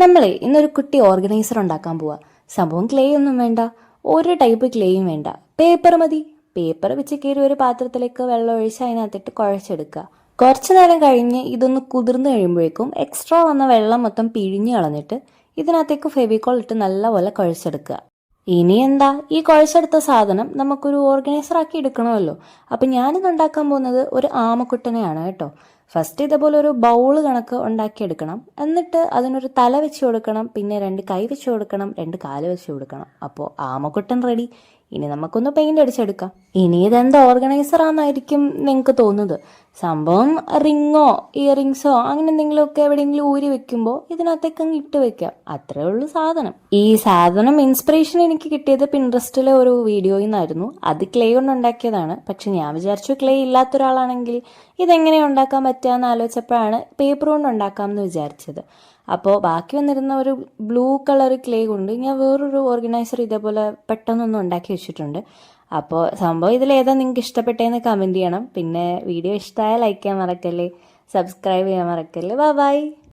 നമ്മളെ ഇന്നൊരു കുട്ടി ഓർഗനൈസർ ഉണ്ടാക്കാൻ പോവാ. സംഭവം ക്ലേ ഒന്നും വേണ്ട, ഒരു ടൈപ്പ് ക്ലേയും വേണ്ട, പേപ്പർ മതി. പേപ്പർ വെച്ച് കീറി ഒരു പാത്രത്തിലേക്ക് വെള്ളം ഒഴിച്ച് അതിനകത്തിട്ട് കുഴച്ചെടുക്കുക. കുറച്ചു നേരം കഴിഞ്ഞ് ഇതൊന്ന് കുതിർന്ന് കഴിയുമ്പോഴേക്കും എക്സ്ട്രാ വന്ന വെള്ളം മൊത്തം പിഴിഞ്ഞ് കളഞ്ഞിട്ട് ഇതിനകത്തേക്ക് ഫെവിക്കോൾ ഇട്ട് നല്ലപോലെ കുഴച്ചെടുക്കുക. ഇനി എന്താ, ഈ കുഴച്ചെടുത്ത സാധനം നമുക്കൊരു ഓർഗനൈസർ ആക്കി എടുക്കണമല്ലോ. അപ്പം ഞാനിത് ഉണ്ടാക്കാൻ പോകുന്നത് ഒരു ആമക്കുട്ടനെയാണ് കേട്ടോ. ഫസ്റ്റ് ഇതേപോലെ ഒരു ബൗള് കണക്ക് ഉണ്ടാക്കിയെടുക്കണം. എന്നിട്ട് അതിനൊരു തല വെച്ച് കൊടുക്കണം, പിന്നെ 2 കൈ വെച്ച് കൊടുക്കണം, 2 കാല് വെച്ച് കൊടുക്കണം. അപ്പോൾ ആമക്കുട്ടൻ റെഡി. ഇനി നമുക്കൊന്ന് പെയിന്റ് അടിച്ചെടുക്കാം. ഇനി ഇതെന്താ ഓർഗനൈസർ ആണെന്നായിരിക്കും നിങ്ങൾക്ക് തോന്നുന്നത്. സംഭവം റിങ്ങോ ഇയറിങ്സോ അങ്ങനെ എന്തെങ്കിലുമൊക്കെ എവിടെയെങ്കിലും ഊരി വെക്കുമ്പോൾ ഇതിനകത്തേക്ക് അങ്ങ് ഇട്ട് വെക്കാം. അത്രേ ഉള്ളൂ സാധനം. ഈ സാധനം ഇൻസ്പിറേഷൻ എനിക്ക് കിട്ടിയത് പിൻട്രസ്റ്റിലെ ഒരു വീഡിയോയിൽ നിന്നായിരുന്നു. അത് ക്ലേ കൊണ്ട് ഉണ്ടാക്കിയതാണ്. പക്ഷെ ഞാൻ വിചാരിച്ചു ക്ലേ ഇല്ലാത്ത ഒരാളാണെങ്കിൽ ഇതെങ്ങനെ ഉണ്ടാക്കാൻ പറ്റുകയെന്ന് ആലോചിച്ചപ്പോഴാണ് പേപ്പർ കൊണ്ട് ഉണ്ടാക്കാമെന്ന് വിചാരിച്ചത്. അപ്പോൾ ബാക്കി വന്നിരുന്ന ഒരു ബ്ലൂ കളർ ക്ലേ കൊണ്ട് ഞാൻ വേറൊരു ഓർഗനൈസർ ഇതേപോലെ പെട്ടെന്നൊന്നും ഉണ്ടാക്കി വെച്ചിട്ടുണ്ട്. അപ്പോൾ സംഭവം ഇതിലേതാ നിങ്ങൾക്ക് ഇഷ്ടപ്പെട്ടതെന്ന് കമൻറ്റ് ചെയ്യണം. പിന്നെ വീഡിയോ ഇഷ്ടമായ ലൈക്ക് ചെയ്യാൻ മറക്കല്ലേ, സബ്സ്ക്രൈബ് ചെയ്യാൻ മറക്കല്ലേ. ബൈ.